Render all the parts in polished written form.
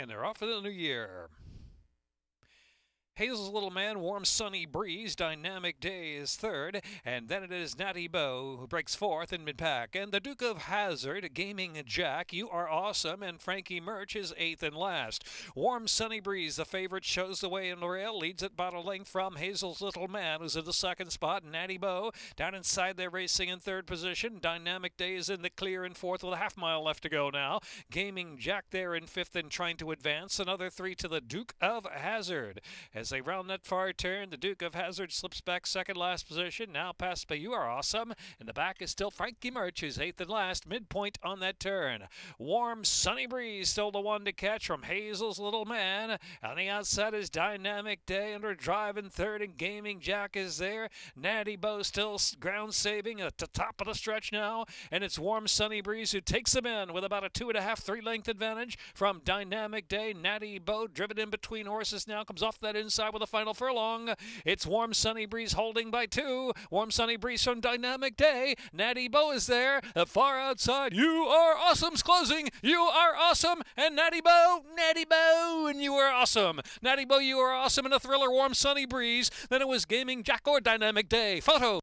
And they're off for the new year. Hazel's Little Man, Warm Sunny Breeze, Dynamic Day is third, and then it is Natty Bow who breaks fourth in mid-pack. And the Duke of Hazard, Gaming Jack, You Are Awesome, and Frankie Murch is eighth and last. Warm Sunny Breeze, the favorite, shows the way in Laurel, leads at about a length from Hazel's Little Man, who's in the second spot. Natty Bow down inside, they're racing in third position. Dynamic Day is in the clear in fourth with a half mile left to go now. Gaming Jack there in fifth and trying to advance. Another three to the Duke of Hazard. As they round that far turn, the Duke of Hazard slips back second last position. Now past by You Are Awesome. In the back is still Frankie Murch, who's eighth and last. Midpoint on that turn. Warm Sunny Breeze still the one to catch from Hazel's Little Man. On the outside is Dynamic Day under drive in third, and Gaming Jack is there. Natty Bow still ground saving at the top of the stretch now, and it's Warm Sunny Breeze who takes them in with about a 2.5, 3 length advantage from Dynamic Day. Natty Bow driven in between horses now, comes off that inside with a final furlong. It's Warm Sunny Breeze holding by 2. Warm Sunny Breeze from Dynamic Day. Natty Bow is there. Far outside, You Are Awesome's closing. You Are Awesome, and Natty Bow, and You Are Awesome. Natty Bow, You Are Awesome in a thriller, Warm Sunny Breeze. Then it was Gaming Jack or Dynamic Day. Photo.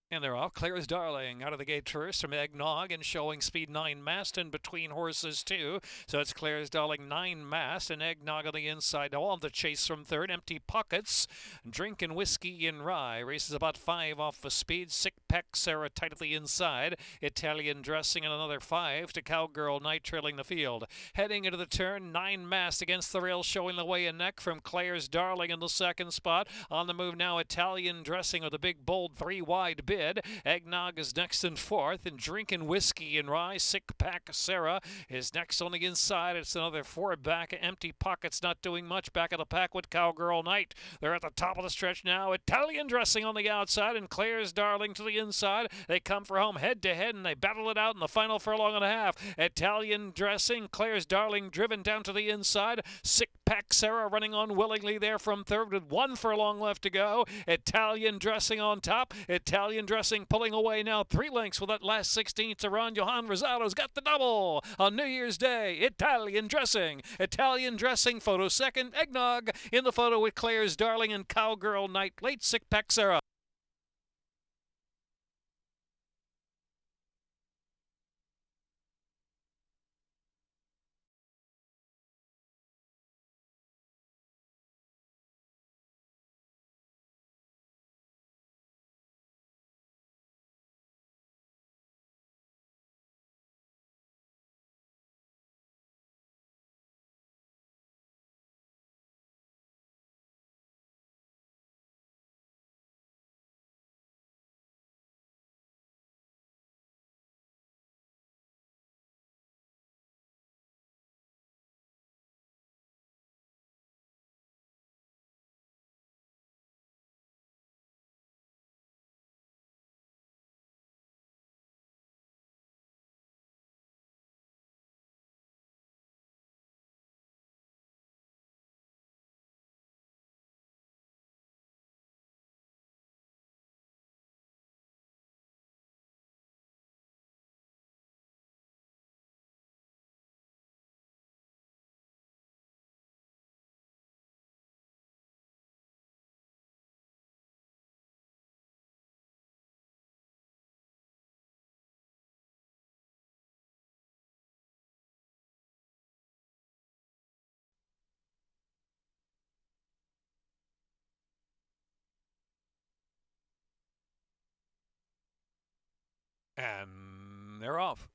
And they're off. Claire's Darling out of the gate first from Eggnog and showing speed 9 mast in between horses too. So it's Claire's Darling 9 mast and Eggnog on the inside. Now on the chase from third. Empty Pockets, Drinking Whiskey and Rye. Races about 5 off the speed. Sick Peck Sarah tight at the inside. Italian Dressing and another 5 to Cowgirl Night trailing the field. Heading into the turn, 9 mast against the rail showing the way in neck from Claire's Darling in the second spot. On the move now, Italian Dressing with a big bold 3 wide bid. Eggnog is next in fourth, and Drinking Whiskey and Rye. Sick Pack Sarah is next on the inside. It's another 4 back. Empty Pockets not doing much back of the pack with Cowgirl Night. They're at the top of the stretch now. Italian Dressing on the outside and Claire's Darling to the inside. They come for home head to head and they battle it out in the final furlong and a half. Italian Dressing, Claire's Darling driven down to the inside. Sick Pack Sarah running unwillingly there from third with 1 furlong left to go. Italian Dressing on top. Italian Dressing pulling away now 3 lengths with that last 16th to run. Johan Rosado's got the double on New Year's Day. Italian Dressing. Italian Dressing photo second. Eggnog in the photo with Claire's Darling and Cowgirl Night. Late Sick Pack Sarah. And they're off.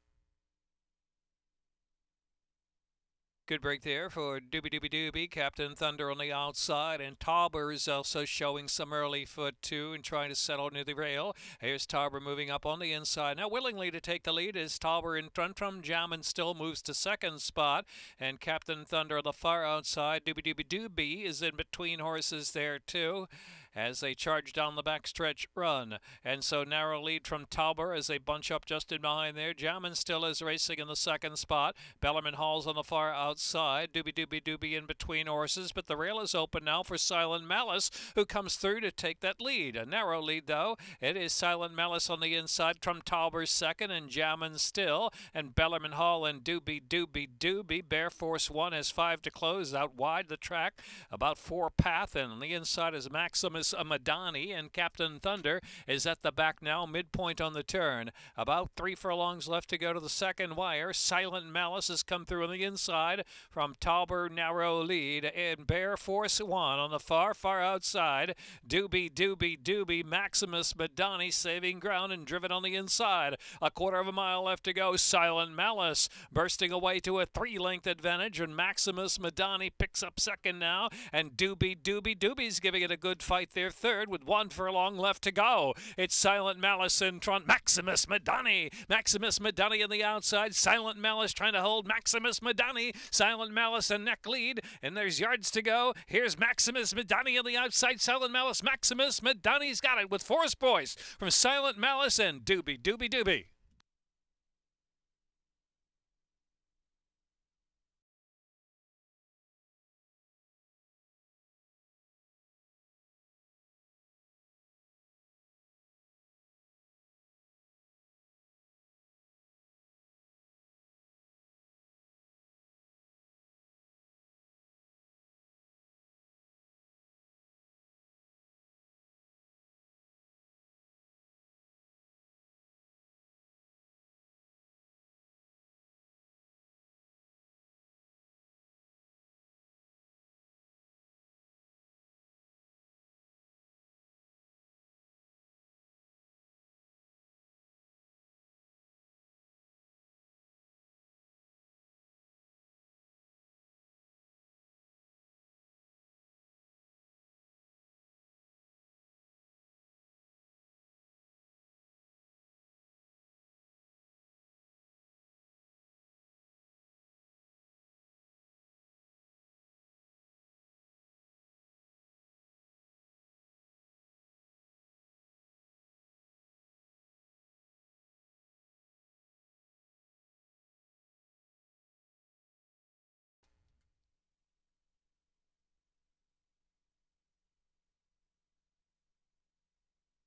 Good break there for Doobie Doobie Doobie. Captain Thunder on the outside, and Tauber is also showing some early foot too and trying to settle near the rail. Here's Tauber moving up on the inside. Now willingly to take the lead is Tauber in front from Jammin still moves to second spot, and Captain Thunder on the far outside. Doobie Doobie Doobie is in between horses there too as they charge down the backstretch run. And so narrow lead from Tauber as they bunch up just in behind there. Jammin still is racing in the second spot. Bellarmine Hall's on the far outside. Doobie Doobie Doobie in between horses, but the rail is open now for Silent Malice, who comes through to take that lead. A narrow lead though. It is Silent Malice on the inside from Tauber second, and Jammin still, and Bellarmine Hall and Doobie Doobie Doobie. Bear Force 1 has 5 to close out wide the track, about 4 path, and on the inside is Maximus Madani, and Captain Thunder is at the back now, midpoint on the turn. About 3 furlongs left to go to the second wire. Silent Malice has come through on the inside from Tauber, narrow lead, and Bear Force 1 on the far outside. Doobie Doobie Doobie, Maximus Madani saving ground and driven on the inside. A quarter of a mile left to go. Silent Malice bursting away to a 3-length advantage, and Maximus Madani picks up second now, and Doobie Doobie Doobie's giving it a good fight there third with 1 furlong left to go. It's Silent Malice in front. Maximus Madani on the outside. Silent Malice trying to hold Maximus Madani. Silent Malice a neck lead, and there's yards to go. Here's Maximus Madani on the outside. Silent Malice. Maximus Madani's got it with Force Boys from Silent Malice and Doobie Doobie Doobie.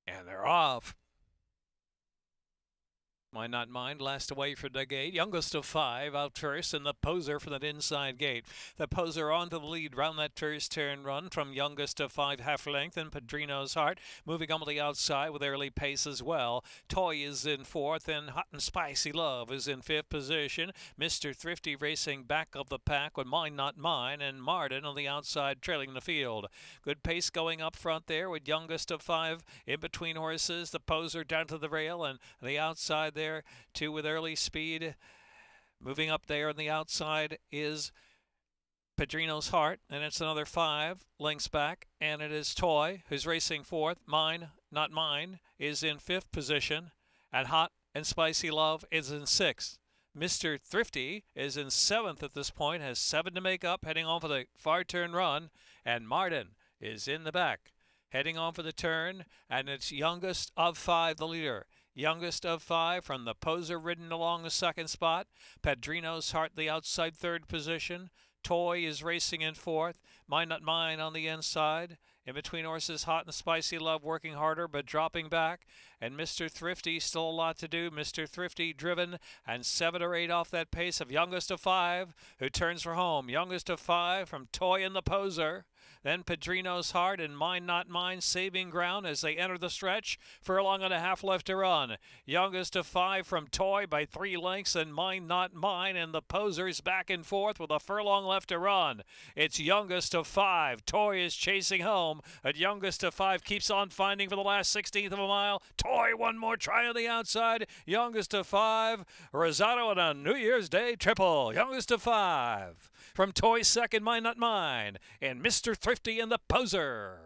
And they're off. Why Not Mind, last away from the gate. Youngest of 5 out first, and the Poser from that inside gate. The Poser on to the lead round that first turn run from Youngest of 5 half length, and Padrino's Heart moving on to the outside with early pace as well. Toy is in 4th, and Hot and Spicy Love is in 5th position. Mr. Thrifty racing back of the pack with Mine Not Mine, and Martin on the outside trailing the field. Good pace going up front there with Youngest of 5 in between horses. The Poser down to the rail, and the outside there. 2 with early speed. Moving up there on the outside is Padrino's Heart, and it's another 5 lengths back, and it is Toy who's racing 4th. Mine Not Mine is in 5th position, and Hot and Spicy Love is in 6th. Mr. Thrifty is in 7th at this point, has 7 to make up, heading on for the far turn run, and Martin is in the back, heading on for the turn, and it's Youngest of 5 the leader. Youngest of 5 from the Poser ridden along the second spot. Padrino's Heart the outside 3rd position. Toy is racing in 4th. Mine Not Mine on the inside. In between horses, Hot and Spicy Love working harder but dropping back. And Mr. Thrifty still a lot to do. Mr. Thrifty driven and 7 or 8 off that pace of Youngest of 5, who turns for home. Youngest of 5 from Toy and the Poser. Then Padrino's Heart and Mine Not Mine saving ground as they enter the stretch. Furlong and a half left to run. Youngest of 5 from Toy by 3 lengths, and Mine Not Mine, and the posers back and forth with a furlong left to run. It's youngest of 5. Toy is chasing home. At youngest of 5 keeps on finding for the last 16th of a mile. Toy one more try on the outside. Youngest of 5. Rosado and a New Year's Day triple. Youngest of 5. From Toy second, Mine Not Mine, and Mr. Thrifty and the Poser.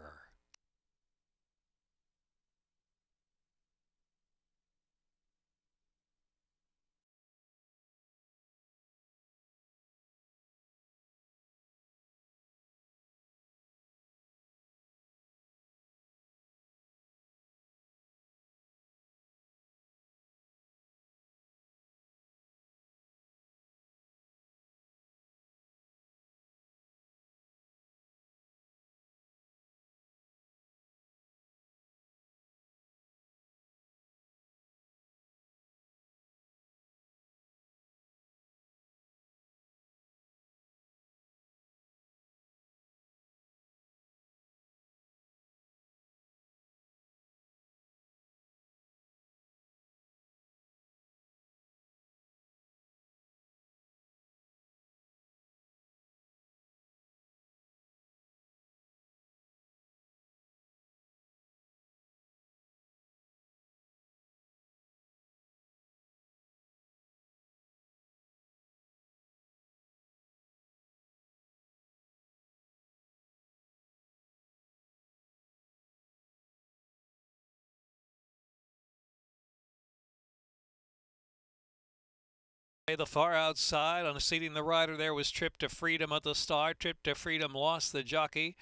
The far outside, unseating the rider there was Trip to Freedom at the start. Trip to Freedom lost the jockey.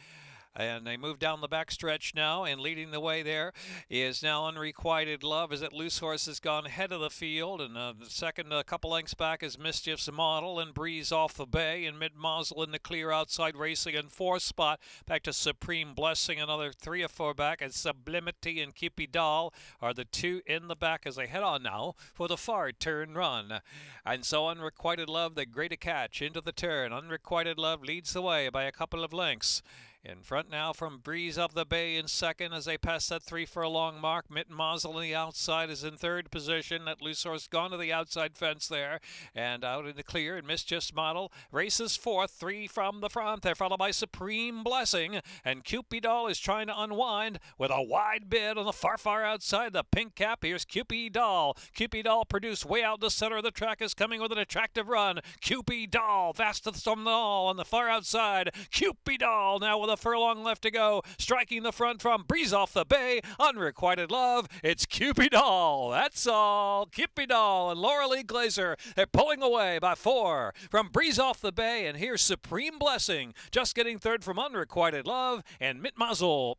And they move down the backstretch now, and leading the way there is now Unrequited Love, as that Loose Horse has gone ahead of the field. And the second, a couple lengths back, is Mischief's Model, and Breeze Off the Bay, and Mid-Muzzle in the clear outside racing in 4th spot. Back to Supreme Blessing, another 3 or 4 back, and Sublimity and Cupidoll are the 2 in the back as they head on now for the far turn run. And so Unrequited Love, the great catch into the turn. Unrequited Love leads the way by a couple of lengths. In front now from Breeze of the Bay in second as they pass that 3 furlong mark. Mitten Mazel on the outside is in third position. That Loose Horse gone to the outside fence there and out in the clear. And Mischief's Model races fourth, 3 from the front. They're followed by Supreme Blessing. And Cupidoll is trying to unwind with a wide bid on the far outside. The pink cap. Here's Cupidoll. Cupidoll produced way out the center of the track, is coming with an attractive run. Cupidoll fastest from them all on the far outside. Cupidoll now with a furlong left to go, striking the front from Breeze Off the Bay. Unrequited Love, it's Cupidoll. That's all. Cupidoll and Laurel Glazer, they're pulling away by 4 from Breeze Off the Bay. And here's Supreme Blessing just getting third from Unrequited Love and Mitmazel.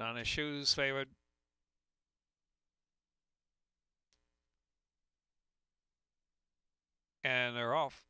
On his shoes favored. And they're off.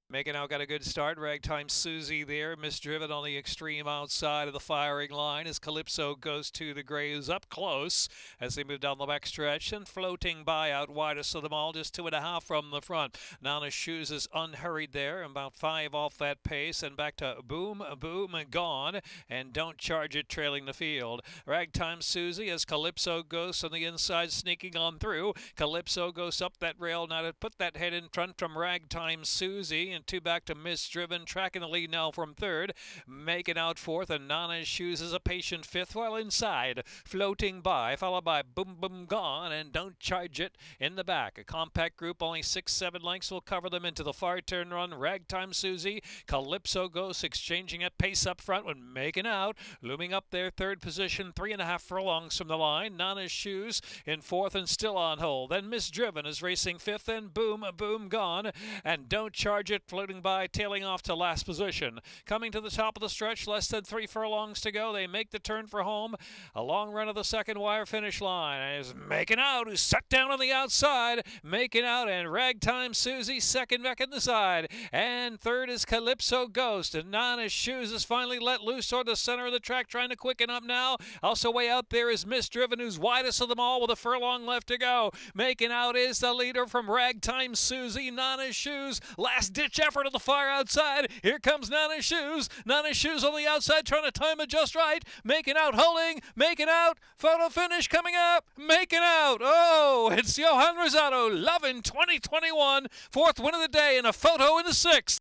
Making out got a good start. Ragtime Susie there, misdriven on the extreme outside of the firing line as Calypso goes to the Grays up close as they move down the back stretch and floating by out widest of them all, just 2.5 from the front. Nana's Shoes is unhurried there, about 5 off that pace, and back to Boom, Boom, Gone, and Don't Charge It trailing the field. Ragtime Susie as Calypso goes on the inside, sneaking on through. Calypso goes up that rail now to put that head in front from Ragtime Susie, and 2 back to Misdriven, tracking the lead now from third, making out fourth, and Nana's Shoes is a patient fifth, while inside, floating by, followed by Boom Boom Gone and Don't Charge It in the back. A compact group, only 6-7 lengths will cover them into the far turn run. Ragtime Susie, Calypso Ghost exchanging at pace up front when making out, looming up there third position, 3.5 furlongs from the line. Nana's Shoes in fourth and still on hold. Then Misdriven is racing fifth, and Boom Boom Gone and Don't Charge It floating by, tailing off to last position. Coming to the top of the stretch, less than 3 furlongs to go. They make the turn for home. A long run of the second wire finish line. And is making out, who's set down on the outside. Making out, and Ragtime Susie second back in the side. And third is Calypso Ghost. And Nana's Shoes is finally let loose toward the center of the track, trying to quicken up now. Also way out there is Misdriven, who's widest of them all with a furlong left to go. Making out is the leader from Ragtime Susie. Nana's Shoes, last ditch effort of the far outside. Here comes Nana's Shoes. Nana's Shoes on the outside, trying to time it just right. Making out, holding, making out. Photo finish coming up. Making out. Oh, it's Johan Rosado, Lovin' 2021. Fourth win of the day, and a photo in the sixth.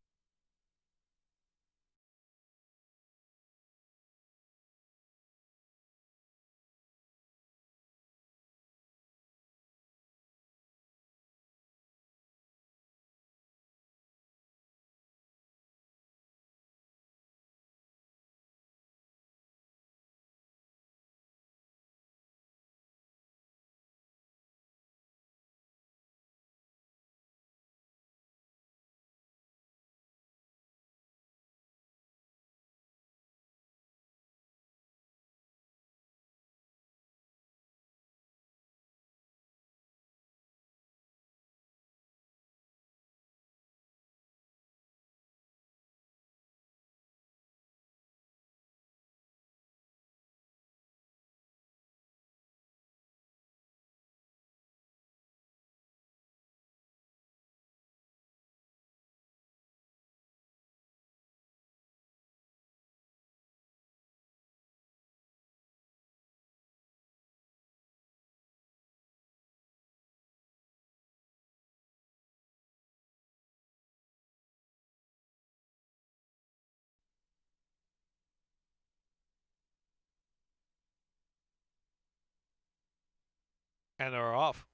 And they're off.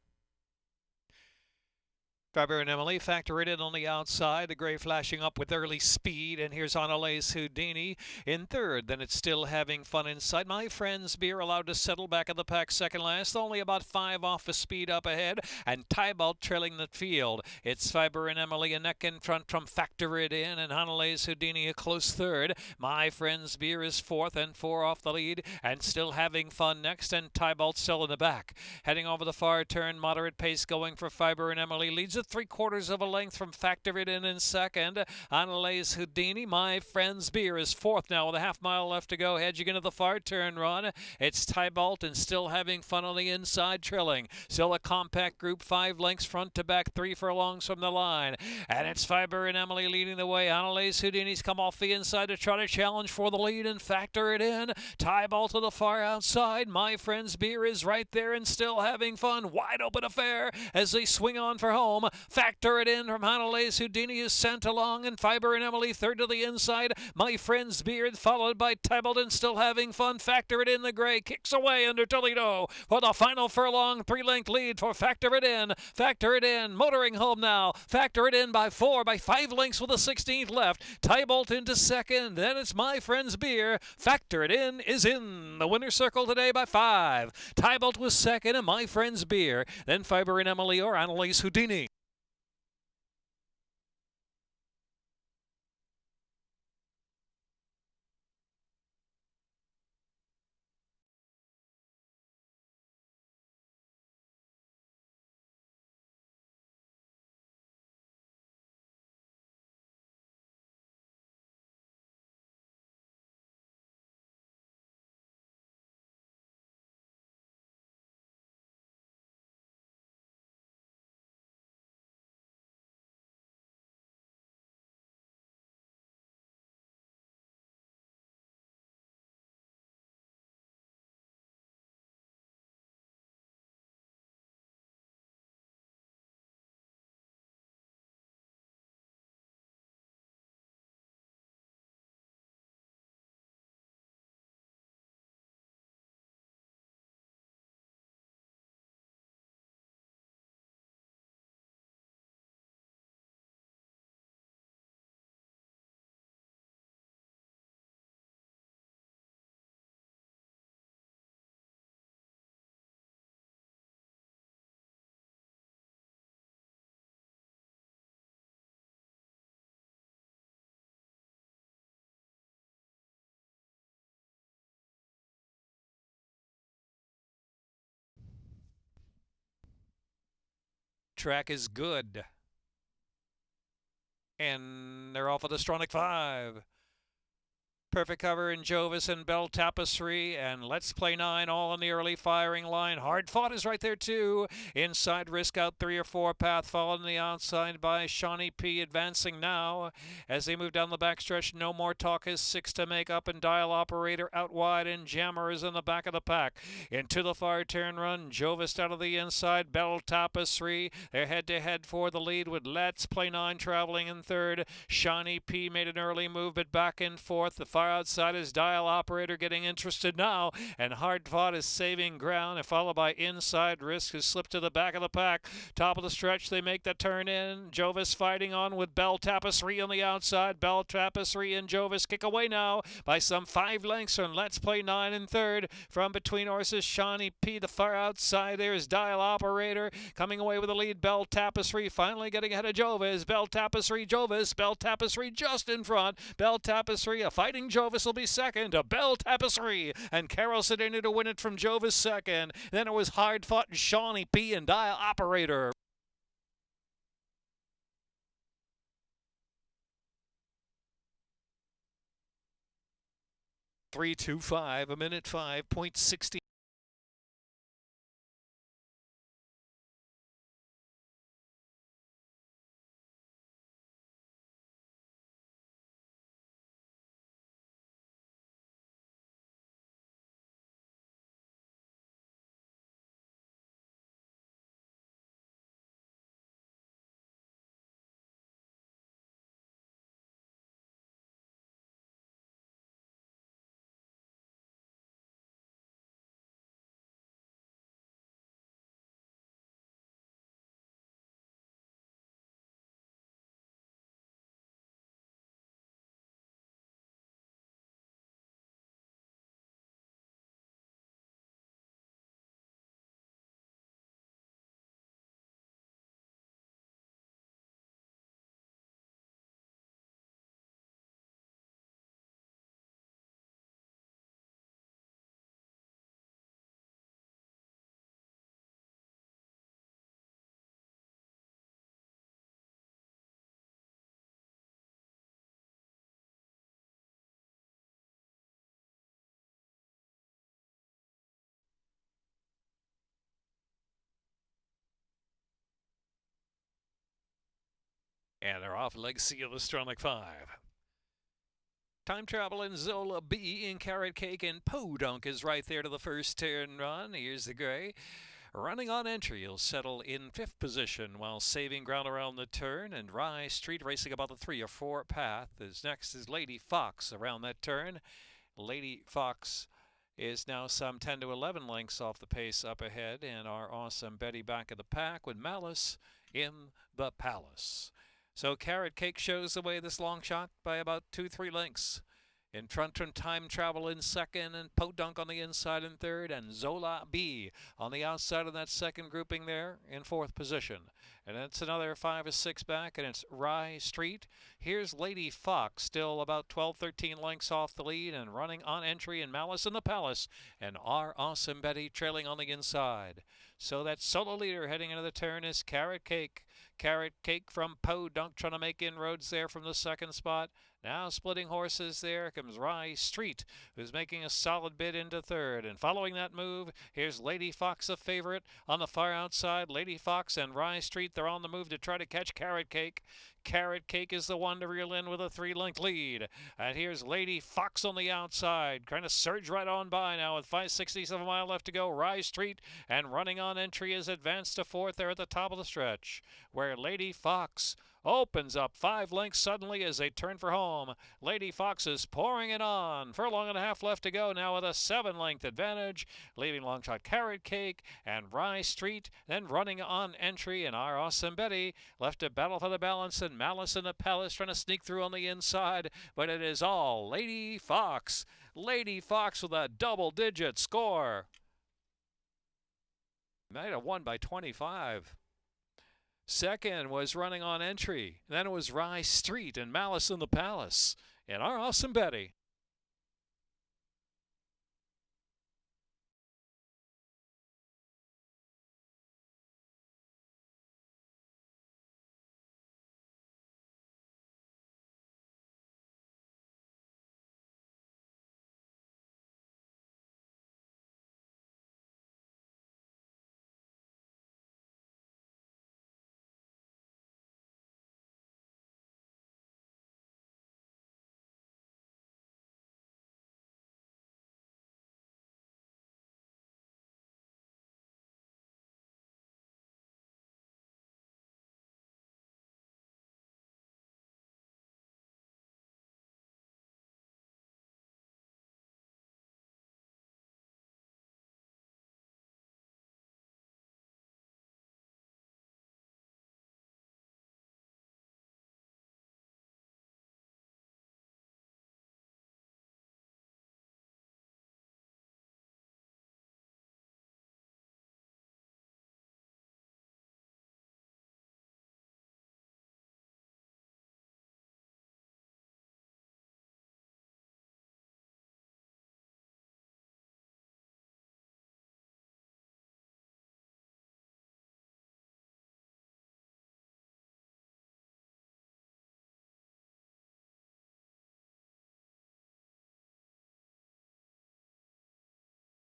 Faber and Emily factor it in on the outside. The gray flashing up with early speed. And here's Annalise Houdini in third. Then it's Still Having Fun inside. My Friend's Beer allowed to settle back in the pack second last. Only about 5 off the speed up ahead. And Tybalt trailing the field. It's Faber and Emily a neck in front from Factor It In. And Annalise Houdini a close third. My Friend's Beer is fourth and 4 off the lead. And Still Having Fun next. And Tybalt still in the back. Heading over the far turn. Moderate pace going for Faber and Emily. Leads 3/4 of a length from Factor It In second. Annalise Houdini, My Friend's Beer, is fourth now with a half-mile left to go. Hedging into the far turn run. It's Tybalt and Still Having Fun on the inside, trailing. Still a compact group, 5 lengths front to back, 3 furlongs from the line. And it's Faber and Emily leading the way. Annalise Houdini's come off the inside to try to challenge for the lead and Factor It In. Tybalt to the far outside. My Friend's Beer is right there and Still Having Fun. Wide open affair as they swing on for home. Factor It In from Annalise Houdini is sent along, and Faber and Emily third to the inside. My Friend's Beard followed by Tybalt and Still Having Fun. Factor It In, the gray kicks away under Toledo for the final furlong. 3-length lead for Factor It In. Factor It In motoring home now. Factor It In by 5 lengths with the 16th left. Tybalt into second. Then it's My Friend's Beer. Factor It In is in the winner's circle today by 5. Tybalt was second, and My Friend's Beer. Then Faber and Emily or Annalise Houdini. track is good. And they're off of the Stronach 5. Perfect cover in Jovis and Bell Tapestry, and Let's Play 9 all in the early firing line. Hard Fought is right there too. Inside Risk out 3 or 4 path, followed on the outside by Shawnee P. Advancing now as they move down the backstretch. No More Talk is 6 to make up, and Dial Operator out wide, and Jammer is in the back of the pack. Into the far turn run, Jovis out of the inside, Bell Tapestry. They're head-to-head for the lead with Let's Play 9 traveling in third. Shawnee P. made an early move, but back in fourth. The far outside is Dial Operator getting interested now, and Hard Fought is saving ground, and followed by Inside Risk, who slipped to the back of the pack. Top of the stretch, they make the turn in. Jovis fighting on with Bell Tapestry on the outside. Bell Tapestry and Jovis kick away now by some 5 lengths from Let's Play 9 in third. From between horses, Shawnee P. The far outside there is Dial Operator coming away with the lead. Bell Tapestry finally getting ahead of Jovis. Bell Tapestry, Jovis. Bell Tapestry just in front. Bell Tapestry, a fighting Jovis will be second. A Bell Tapestry and Carol Sedano to win it from Jovis second. Then it was Hard Fought and Shawnee P. and Dial Operator. .325, a minute 5.60. And they're off Legacy of the Stronach 5. Time Travel and Zola B in Carrot Cake, and Podunk is right there to the first turn run. Here's the gray. Running on entry, he'll settle in 5th position while saving ground around the turn, and Rye Street racing about the 3 or 4 path. As next is Lady Fox around that turn. Lady Fox is now some 10 to 11 lengths off the pace up ahead, and our Awesome Betty back of the pack with Malice in the Palace. So Carrot Cake shows the way this long shot by about 2-3 lengths. In front from Time Travel in second, and Podunk on the inside in third, and Zola B on the outside of that second grouping there in 4th position. And it's another 5 or 6 back, and it's Rye Street. Here's Lady Fox, still about 12-13 lengths off the lead, and running on entry, and Malice in the Palace, and our Awesome Betty trailing on the inside. So that solo leader heading into the turn is Carrot Cake. Carrot Cake from Podunk trying to make inroads there from the second spot. Now splitting horses there comes Rye Street, who's making a solid bid into third. And following that move, here's Lady Fox, a favorite. On the far outside, Lady Fox and Rye Street, they're on the move to try to catch Carrot Cake. Carrot Cake is the one to reel in with a 3-length lead. And here's Lady Fox on the outside, trying to surge right on by now with 5/67 mile left to go. Rye Street and running on entry is advanced to 4th there at the top of the stretch, where Lady Fox opens up 5 lengths suddenly as they turn for home. Lady Fox is pouring it on. Furlong and a half left to go now with a 7-length advantage, leaving long shot Carrot Cake and Rye Street, then running on entry, and our Awesome Betty left to battle for the balance, and Malice in the Palace trying to sneak through on the inside, but it is all Lady Fox. Lady Fox with a double-digit score. Might have won by 25. Second was running on entry. Then it was Rye Street and Malice in the Palace. And our Awesome Betty